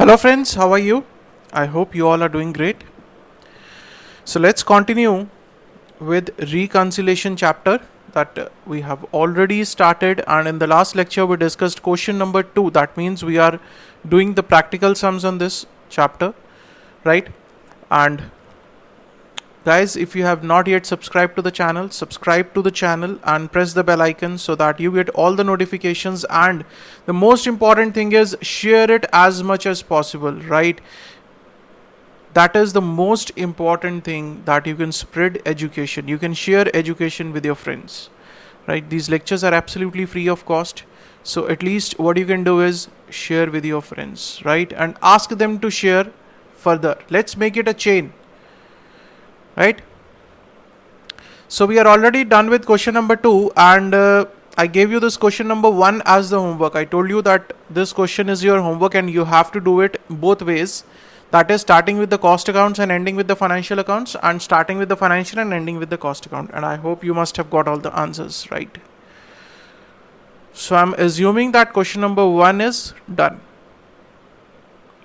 Hello friends, how are you? I hope you all are doing great. So let's continue with reconciliation chapter that we have already started, and in the last lecture we discussed question number 2. That means we are doing the practical sums on this chapter, right? And guys, if you have not yet subscribed to the channel, subscribe to the channel and press the bell icon so that you get all the notifications, and the most important thing is share it as much as possible, right? That is the most important thing, that you can spread education, you can share education with your friends, right? These lectures are absolutely free of cost, so at least what you can do is share with your friends, right? And ask them to share further. Let's make it a chain, right? So we are already done with question number 2, and I gave you this question number 1 as the homework. I told you that this question is your homework and you have to do it both ways. That is starting with the cost accounts and ending with the financial accounts, and starting with the financial and ending with the cost account. And I hope you must have got all the answers right. So I'm assuming that question number 1 is done.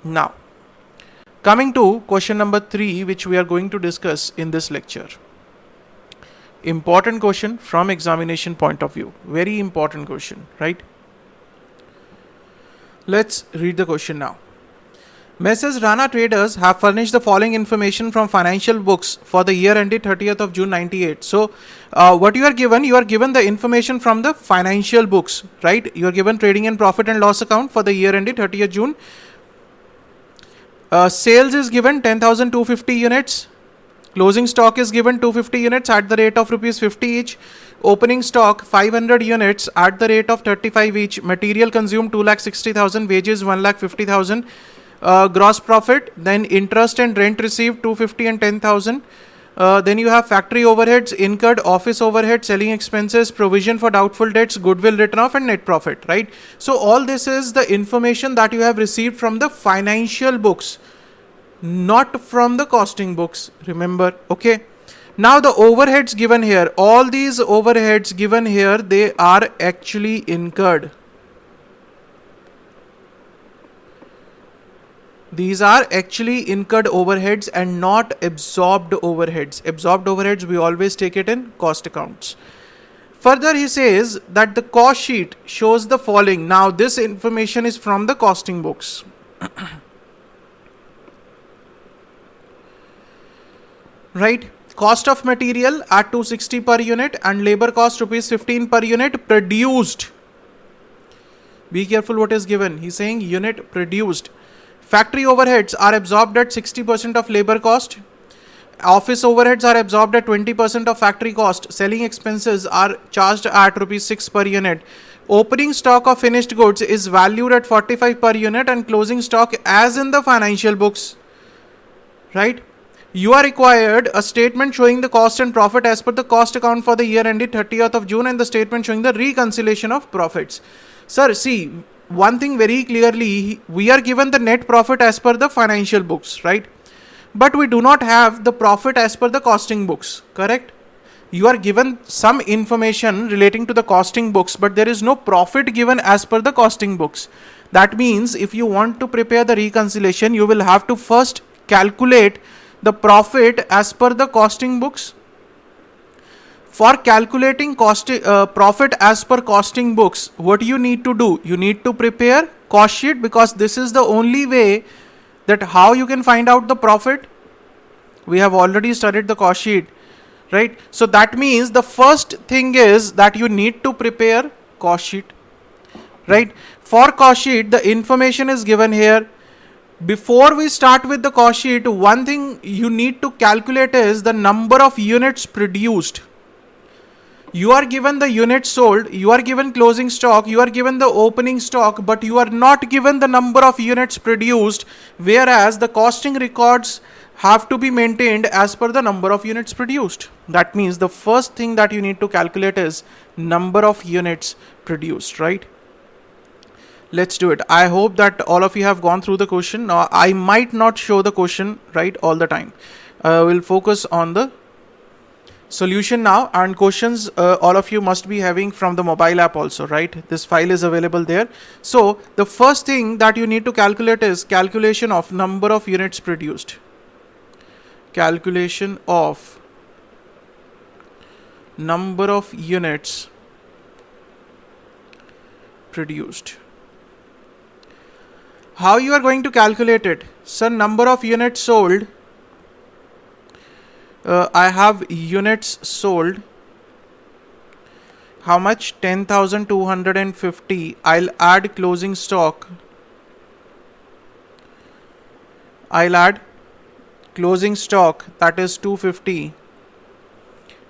Now, coming to question number 3, which we are going to discuss in this lecture. Important question from examination point of view. Very important question, right? Let's read the question now. Messrs. Rana Traders have furnished the following information from financial books for the year ended 30th of June 98. So, what you are given the information from the financial books, right? You are given trading and profit and loss account for the year ended 30th June. Sales is given 10,250 units. Closing stock is given 250 units at the rate of rupees 50 each. Opening stock 500 units at the rate of 35 each. Material consumed 2,60,000. Wages 1,50,000. Gross profit, then interest and rent received 250 and 10,000. Then you have factory overheads incurred, office overhead, selling expenses, provision for doubtful debts, goodwill written off, and net profit, right? So all this is the information that you have received from the financial books, not from the costing books, remember, okay? Now the overheads given here, all these overheads given here, they are actually incurred. These are actually incurred overheads and not absorbed overheads. Absorbed overheads, we always take it in cost accounts. Further, he says that the cost sheet shows the following. Now, this information is from the costing books. Right? Cost of material at 260 per unit and labor cost rupees 15 per unit produced. Be careful what is given. He's saying unit produced. Factory overheads are absorbed at 60% of labor cost. Office overheads are absorbed at 20% of factory cost. Selling expenses are charged at rupees 6 per unit. Opening stock of finished goods is valued at 45 per unit, and closing stock as in the financial books. Right? You are required a statement showing the cost and profit as per the cost account for the year ended 30th of June and the statement showing the reconciliation of profits. Sir, see, one thing very clearly, we are given the net profit as per the financial books, right? But we do not have the profit as per the costing books, correct? You are given some information relating to the costing books, but there is no profit given as per the costing books. That means if you want to prepare the reconciliation, you will have to first calculate the profit as per the costing books. For calculating profit as per costing books, what you need to do? You need to prepare cost sheet, because this is the only way that how you can find out the profit. We have already studied the cost sheet, right? So that means the first thing is that you need to prepare cost sheet, right? For cost sheet, the information is given here. Before we start with the cost sheet, one thing you need to calculate is the number of units produced. You are given the units sold, you are given closing stock, you are given the opening stock, but you are not given the number of units produced, whereas the costing records have to be maintained as per the number of units produced. That means the first thing that you need to calculate is number of units produced, right? Let's do it. I hope that all of you have gone through the question. Now, I might not show the question, right, all the time. We'll focus on the solution now, and questions all of you must be having from the mobile app also, right? This file is available there. So the first thing that you need to calculate is calculation of number of units produced. Calculation of number of units produced. How you are going to calculate it? So number of units sold, I have units sold, how much? 10,250. I'll add closing stock. I'll add closing stock, that is 250,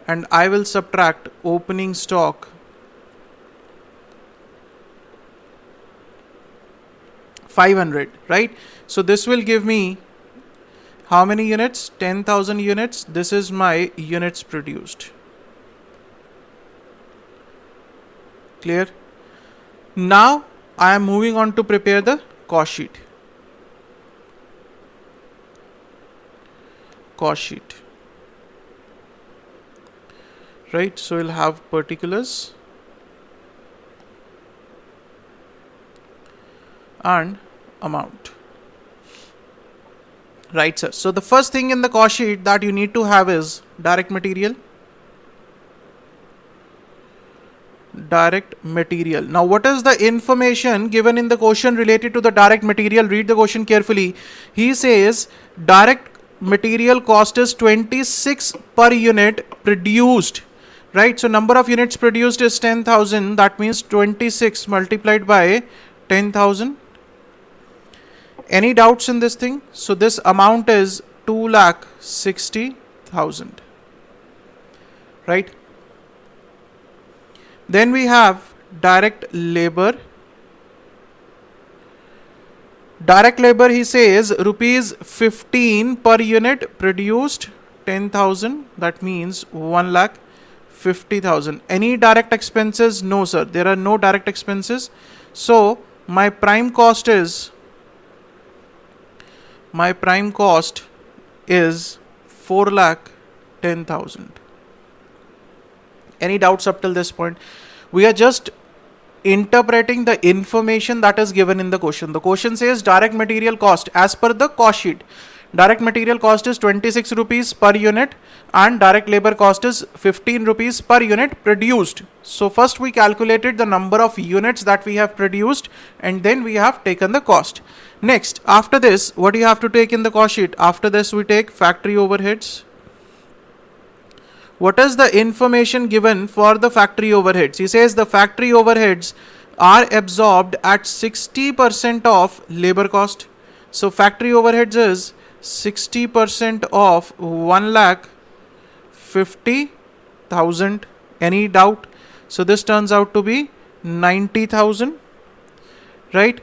and I will subtract opening stock, 500, right? So this will give me how many units? 10,000 units. This is my units produced. Clear? Now I am moving on to prepare the cost sheet. Cost sheet. Right? So we'll have particulars and amount. Right, sir. So the first thing in the cost sheet that you need to have is direct material. Direct material. Now what is the information given in the question related to the direct material? Read the question carefully. He says direct material cost is 26 per unit produced. Right, so number of units produced is 10,000. That means 26 multiplied by 10,000. Any doubts in this thing? So this amount is 2,60,000. Right? Then we have direct labor. Direct labor, he says rupees 15 per unit produced, 10,000. That means 1,50,000. Any direct expenses? No, sir. There are no direct expenses. So my prime cost is 4,10,000. Any doubts up till this point? We are just interpreting the information that is given in the question. The question says direct material cost as per the cost sheet. Direct material cost is 26 rupees per unit and direct labor cost is 15 rupees per unit produced. So first we calculated the number of units that we have produced and then we have taken the cost. Next, after this, what do you have to take in the cost sheet? After this we take factory overheads. What is the information given for the factory overheads? He says the factory overheads are absorbed at 60% of labor cost. So factory overheads is 60% of 1,50,000. Any doubt? So this turns out to be 90,000. Right?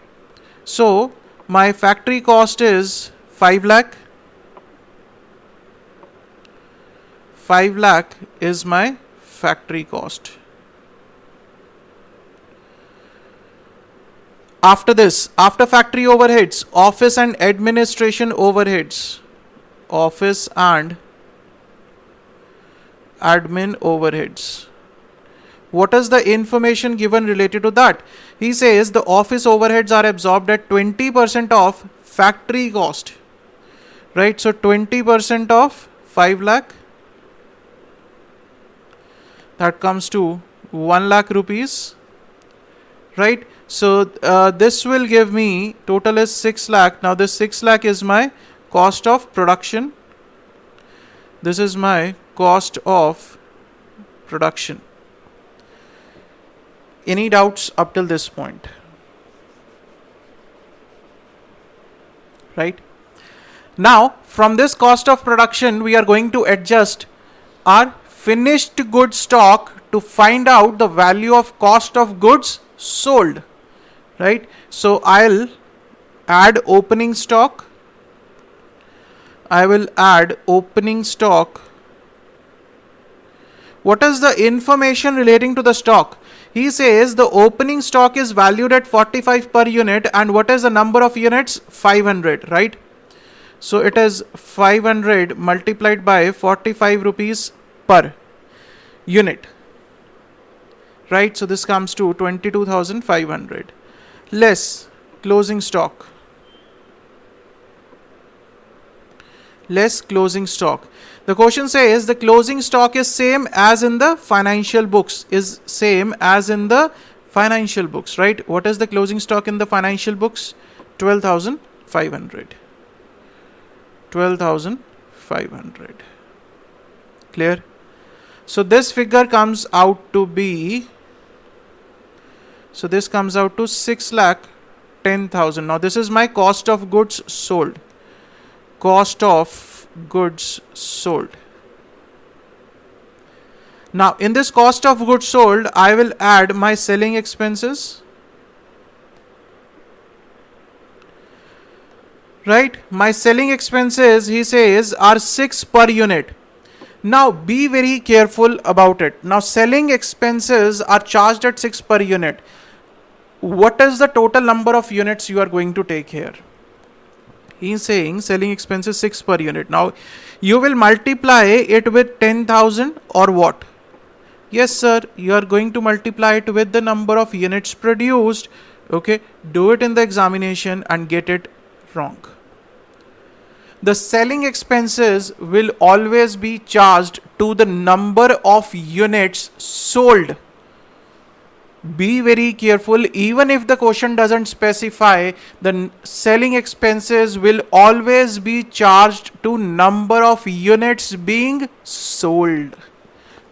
So my factory cost is 5 lakh. 5 lakh is my factory cost. After this, after factory overheads, office and administration overheads. Office and admin overheads. What is the information given related to that? He says the office overheads are absorbed at 20% of factory cost. Right? So 20% of 5 lakh. That comes to 1 lakh rupees. Right? So this will give me total is 6 lakh. Now this 6 lakh is my cost of production. This is my cost of production. Any doubts up till this point? Right? Now from this cost of production we are going to adjust our finished goods stock to find out the value of cost of goods sold. Right? So I'll add opening stock. I will add opening stock. What is the information relating to the stock? He says the opening stock is valued at 45 per unit and what is the number of units? 500, right? So it is 500 multiplied by 45 rupees per. unit, right? So this comes to 22,500 less closing stock, less closing stock. The question says the closing stock is same as in the financial books, is same as in the financial books, right? What is the closing stock in the financial books? 12,500. 12,500. Clear? So this figure comes out to be, so this comes out to 6,10,000. Now this is my cost of goods sold. Cost of goods sold. Now in this cost of goods sold, I will add my selling expenses, right? My selling expenses, he says, are 6 per unit. Now be very careful about it. Now selling expenses are charged at 6 per unit. What is the total number of units you are going to take here? He is saying selling expenses 6 per unit. Now you will multiply it with 10,000 or what? Yes sir, you are going to multiply it with the number of units produced. Okay, do it in the examination and get it wrong. The selling expenses will always be charged to the number of units sold. Be very careful. Even if the question doesn't specify, the selling expenses will always be charged to number of units being sold,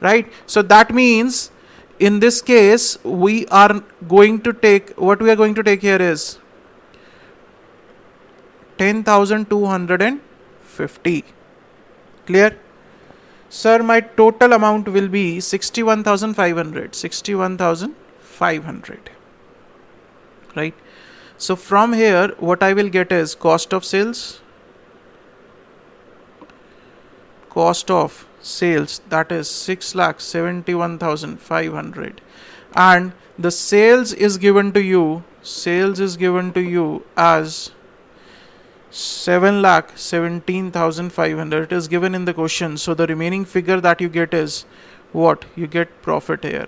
right? So that means in this case we are going to take, what we are going to take here is 10,250. Clear? Sir, my total amount will be 61,500. 61,500. Right? So from here, what I will get is cost of sales. Cost of sales, that is 6,71,500. And the sales is given to you. Sales is given to you as 7,17,500. It is given in the question. So the remaining figure that you get is what? You get profit here.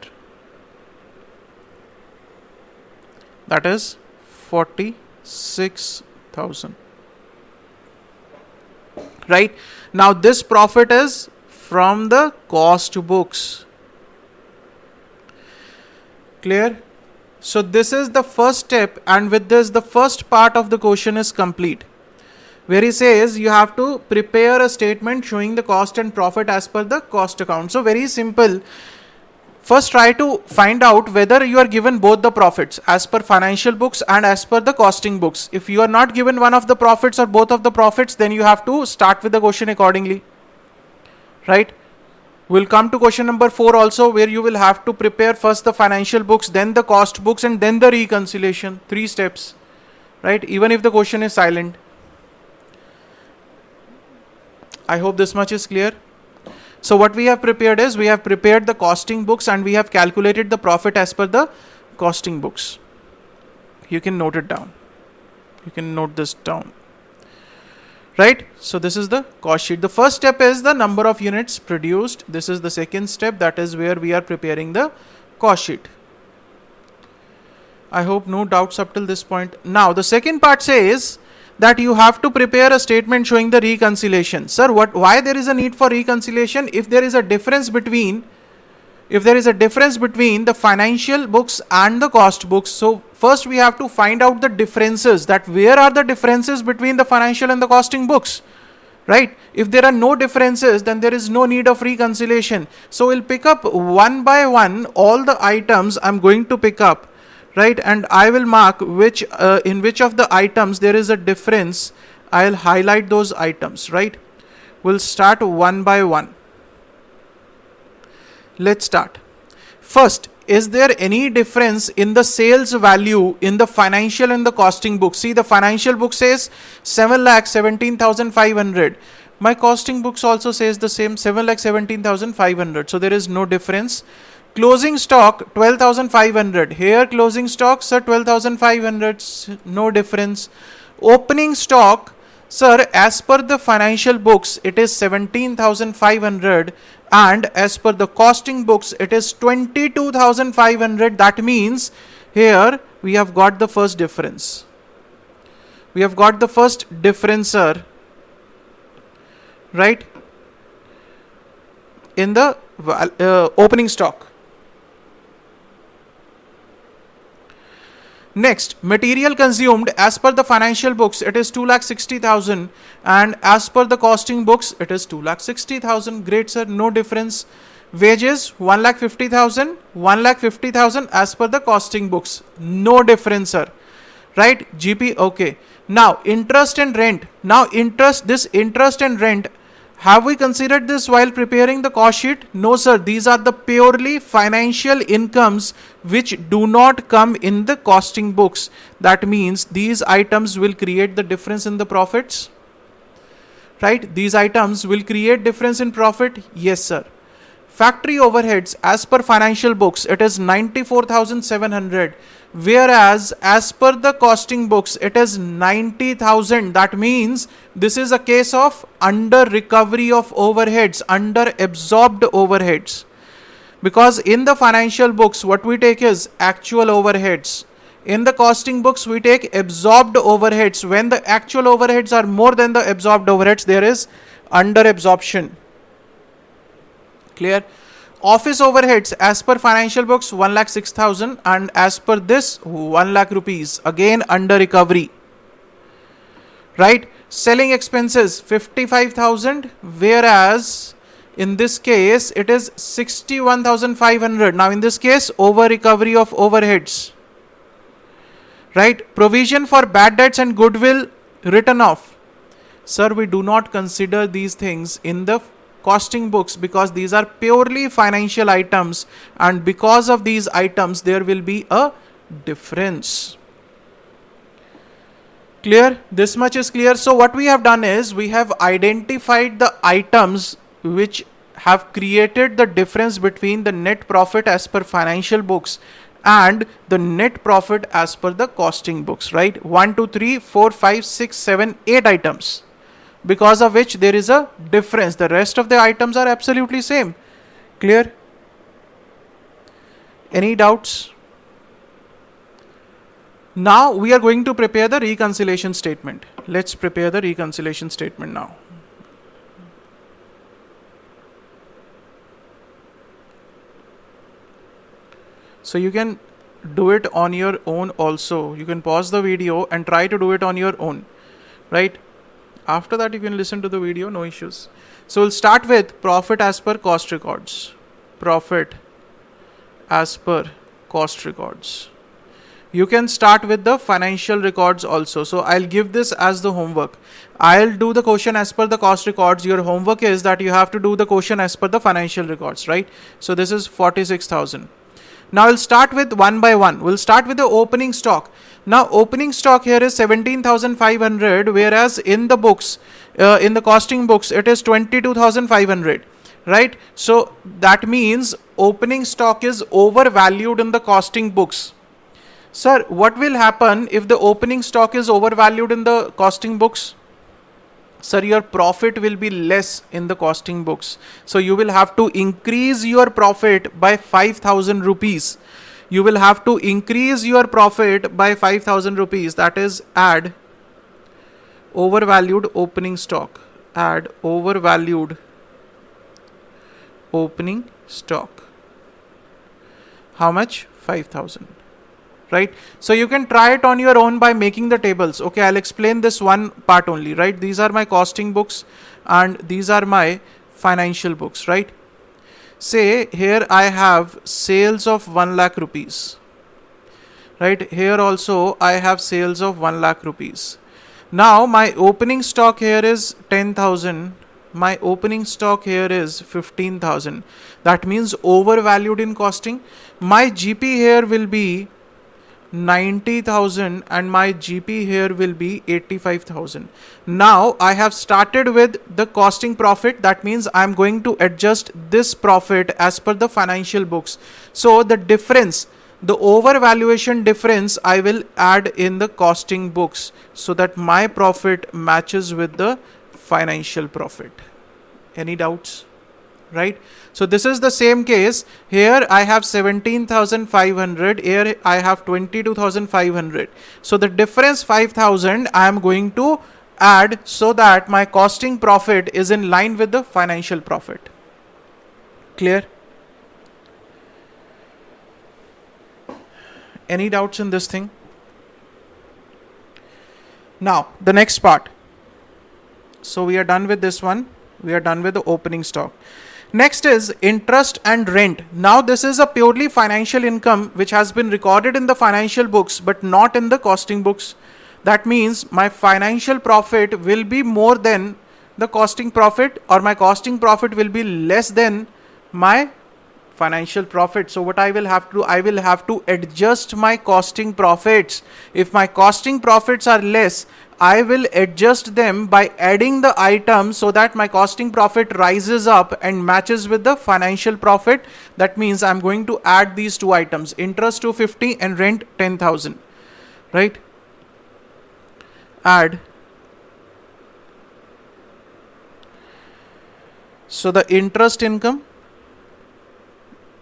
That is 46,000. Right? Now this profit is from the cost books. Clear? So this is the first step, and with this the first part of the question is complete, where he says you have to prepare a statement showing the cost and profit as per the cost account. So very simple. First try to find out whether you are given both the profits as per financial books and as per the costing books. If you are not given one of the profits or both of the profits, then you have to start with the question accordingly. Right? We'll come to question number 4 also, where you will have to prepare first the financial books, then the cost books, and then the reconciliation. 3 steps. Right? Even if the question is silent. I hope this much is clear. So what we have prepared is, we have prepared the costing books and we have calculated the profit as per the costing books. You can note it down. You can note this down. Right? So this is the cost sheet. The first step is the number of units produced. This is the second step, that is where we are preparing the cost sheet. I hope no doubts up till this point. Now the second part says that you have to prepare a statement showing the reconciliation. Sir, why there is a need for reconciliation? If there is a difference between the financial books and the cost books, so first we have to find out the differences, that where are the differences between the financial and the costing books, right? If there are no differences, then there is no need of reconciliation. So we'll pick up one by one all the items I'm going to pick up, right? And I will mark which in which of the items there is a difference. I'll highlight those items, right? We'll start one by one. Let's start. First, is there any difference in the sales value in the financial and the costing book? See, the financial book says 7,17,500. My costing books also says the same, 7,17,500. So there is no difference. Closing stock 12,500. Here closing stock, sir, 12,500. No difference. Opening stock, sir, as per the financial books, it is 17,500, and as per the costing books it is 22,500. That means here we have got the first difference. We have got the first differencer, right, in the opening stock. Next, material consumed as per the financial books it is 2,60,000 and as per the costing books it is 2,60,000. Great sir, no difference. Wages 1,50,000, 1,50,000 as per the costing books, no difference sir, right? GP, okay. Now interest and rent. Now this interest and rent, have we considered this while preparing the cost sheet? No sir, these are the purely financial incomes which do not come in the costing books. That means these items will create the difference in the profits, right? These items will create difference in profit. Yes sir. Factory overheads as per financial books it is 94,700, whereas as per the costing books it is 90,000. That means this is a case of under recovery of overheads, under absorbed overheads, because in the financial books what we take is actual overheads, in the costing books we take absorbed overheads. When the actual overheads are more than the absorbed overheads, there is under absorption. Clear? Office overheads as per financial books 1,06,000 and as per this 1 lakh rupees, again under recovery, right? Selling expenses 55,000, whereas in this case it is 61,500. Now in this case over recovery of overheads, right? Provision for bad debts and goodwill written off. Sir, we do not consider these things in the costing books because these are purely financial items, and because of these items there will be a difference. Clear? This much is clear. So what we have done is we have identified the items which have created the difference between the net profit as per financial books and the net profit as per the costing books, right? 1, 2, 3, 4, 5, 6, 7, 8 items, because of which there is a difference. The rest of the items are absolutely same. Clear? Any doubts? Now we are going to prepare the reconciliation statement. Let's prepare the reconciliation statement now. So you can do it on your own also. You can pause the video and try to do it on your own, right? After that you can listen to the video, no issues. So we'll start with profit as per cost records. Profit as per cost records. You can start with the financial records also. So I'll give this as the homework. I'll do the question as per the cost records. Your homework is that you have to do the question as per the financial records, right? So this is 46,000. Now we'll start with one by one. We'll start with the opening stock. Now opening stock here is 17,500, whereas in the books, in the costing books, it is 22,500, right? So that means opening stock is overvalued in the costing books. Sir, what will happen if the opening stock is overvalued in the costing books? Sir, your profit will be less in the costing books. So you will have to increase your profit by 5,000 rupees. You will have to increase your profit by 5,000 rupees. That is, add overvalued opening stock. Add overvalued opening stock. How much? 5,000. Right? So you can try it on your own by making the tables. Okay, I'll explain this one part only, right? These are my costing books and these are my financial books, right? Say here I have sales of 1 lakh rupees, right? Here also I have sales of 1 lakh rupees. Now my opening stock here is 10,000. My opening stock here is 15,000. That means overvalued in costing. My GP here will be 90,000 and my GP here will be 85,000. Now I have started with the costing profit. That means I am going to adjust this profit as per the financial books. So the difference, the overvaluation difference, I will add in the costing books so that my profit matches with the financial profit. Any doubts? right? So this is the same case. Here I have 17,500, here I have 22,500. So the difference 5,000 I am going to add so that my costing profit is in line with the financial profit. Clear? Any doubts in this thing? Now the next part. So we are done with this one. We are done with the opening stock. Next is interest and rent. Now this is a purely financial income which has been recorded in the financial books but not in the costing books. That means my financial profit will be more than the costing profit, or my costing profit will be less than my financial profit. So what I will have to adjust my costing profits. If my costing profits are less, I will adjust them by adding the items so that my costing profit rises up and matches with the financial profit. That means I'm going to add these two items, interest 250 and rent 10,000, right? Add. So the interest income,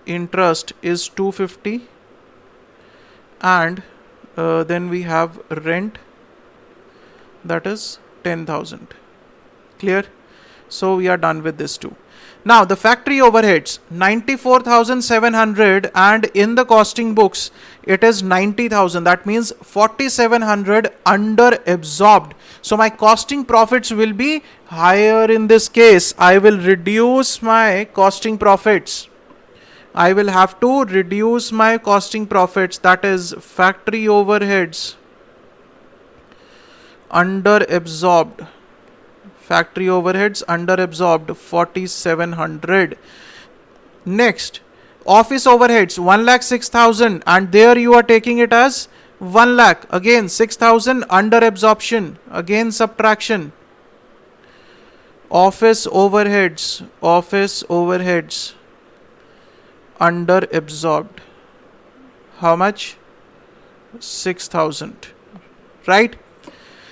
interest is 250, and then we have rent, that is 10,000. Clear? So we are done with this too. Now the factory overheads 94,700, and in the costing books it is 90,000. That means 4,700 under absorbed. So my costing profits will be higher in this case. I will reduce my costing profits. I will have to reduce my costing profits, that is factory overheads under absorbed. Factory overheads under absorbed 4,700. Next, office overheads 1,06,000, and there you are taking it as 1 lakh. Again 6,000 under absorption. Again subtraction. Office overheads under absorbed. How much? 6,000. Right?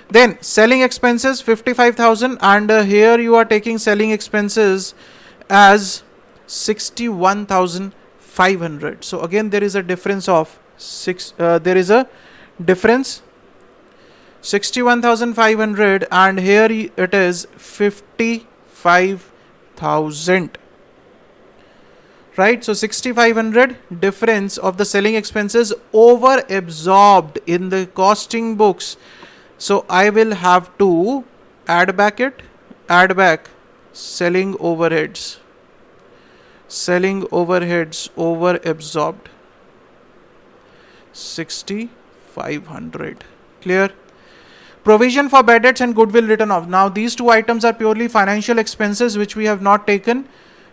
Then selling expenses 55,000, and here you are taking selling expenses as 61,500. So again there is a difference of 61,500, and here it is 55,000. Right? So 6,500 difference of the selling expenses over absorbed in the costing books. So I will have to add back selling overheads over absorbed 6,500. Clear? Provision for bad debts and goodwill written off. Now these two items are purely financial expenses which we have not taken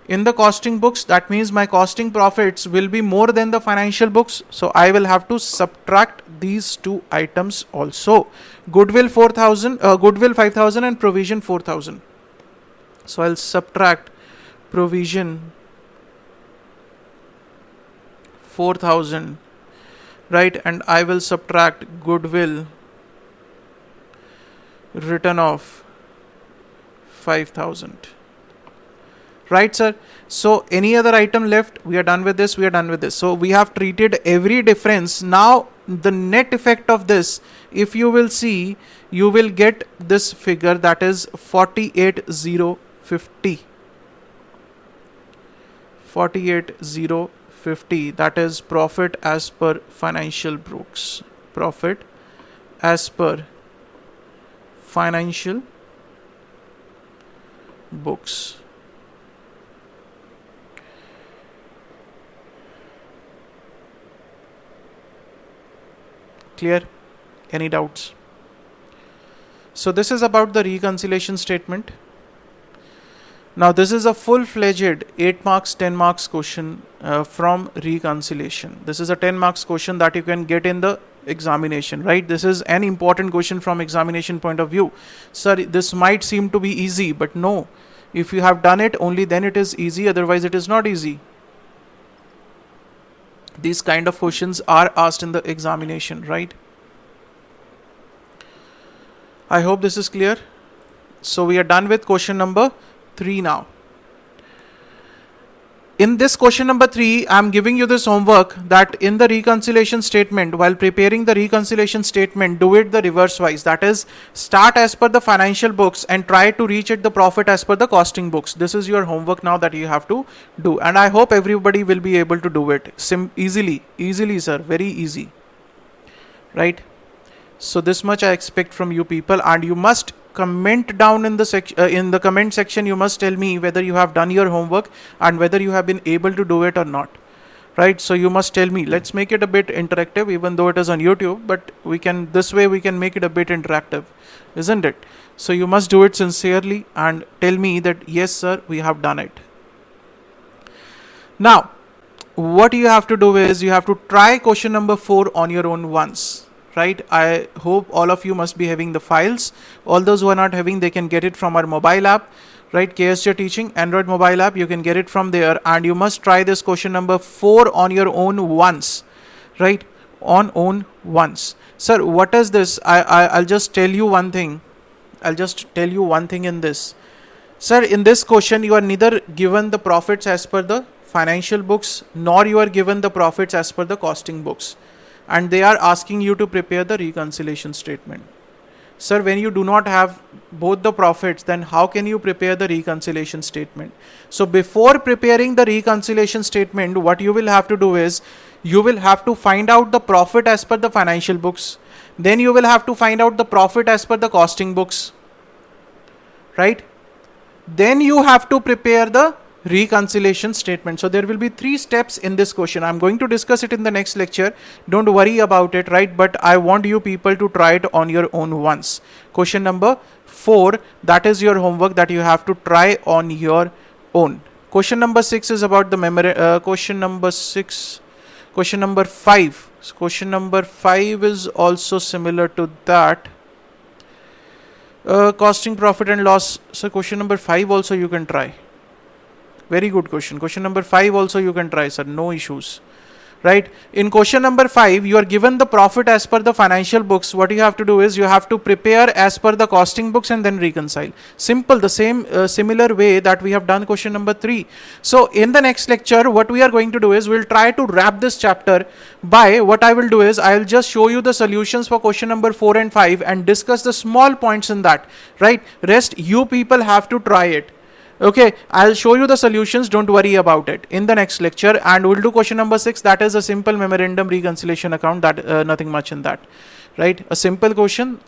in the costing books. That means my costing profits will be more than the financial books. So I will have to subtract these two items also. Goodwill 4,000, goodwill 5,000 and provision 4,000. So I'll subtract provision 4,000, right? And I will subtract goodwill written off 5,000. Right, sir? So any other item left? We are done with this. So we have treated every difference. Now the net effect of this, if you will see, you will get this figure, that is 48,050. 48,050. That is profit as per financial books. Profit as per financial books. Clear? Any doubts? So this is about the reconciliation statement. Now this is a full-fledged 8 marks, 10 marks question from reconciliation. This is a 10 marks question that you can get in the examination, right? This is an important question from examination point of view. Sir, this might seem to be easy, but no. If you have done it, only then it is easy, otherwise it is not easy. These kind of questions are asked in the examination, right? I hope this is clear. So we are done with question number 3 now. In this question number 3, I am giving you this homework that in the reconciliation statement, while preparing the reconciliation statement, do it the reverse wise. That is, start as per the financial books and try to reach it the profit as per the costing books. This is your homework now that you have to do, and I hope everybody will be able to do it easily, sir, very easy, right? So this much I expect from you people, and you must comment down in the comment section. You must tell me whether you have done your homework and whether you have been able to do it or not, right? So you must tell me. Let's make it a bit interactive, even though it is on YouTube, but we can make it a bit interactive, isn't it? So you must do it sincerely and tell me that yes sir, we have done it. Now what you have to do is you have to try question number 4 on your own once, right? I hope all of you must be having the files. All those who are not having, they can get it from our mobile app, right? KSJ Teaching Android mobile app, you can get it from there, and you must try this question number 4 on your own once, right? On own once. Sir, what is this? I'll just tell you one thing. In this. Sir, in this question you are neither given the profits as per the financial books, nor you are given the profits as per the costing books, and they are asking you to prepare the reconciliation statement. Sir, when you do not have both the profits, then how can you prepare the reconciliation statement? So before preparing the reconciliation statement, what you will have to do is you will have to find out the profit as per the financial books, then you will have to find out the profit as per the costing books, right? Then you have to prepare the reconciliation statement. So there will be 3 steps in this question. I'm going to discuss it in the next lecture. Don't worry about it, right? But I want you people to try it on your own once. Question number 4, that is your homework that you have to try on your own. Question number 6 is about the memory. Question number 5. Question number 5 is also similar to that. Costing profit and loss. So question number 5 also you can try. Very good question. Question number 5 also you can try, sir. No issues. Right? In question number 5, you are given the profit as per the financial books. What you have to do is you have to prepare as per the costing books and then reconcile. Simple, the same similar way that we have done question number 3. So in the next lecture, what we are going to do is we'll try to wrap this chapter by what I will do is I'll just show you the solutions for question number 4 and 5 and discuss the small points in that. Right? Rest you people have to try it. Okay, I'll show you the solutions, don't worry about it, in the next lecture, and we'll do question number 6, that is a simple memorandum reconciliation account, that nothing much in that, right? A simple question,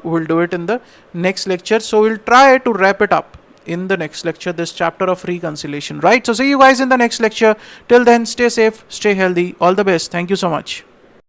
we'll do it in the next lecture. So we'll try to wrap it up in the next lecture, this chapter of reconciliation, right? So see you guys in the next lecture. Till then, stay safe, stay healthy, all the best. Thank you so much.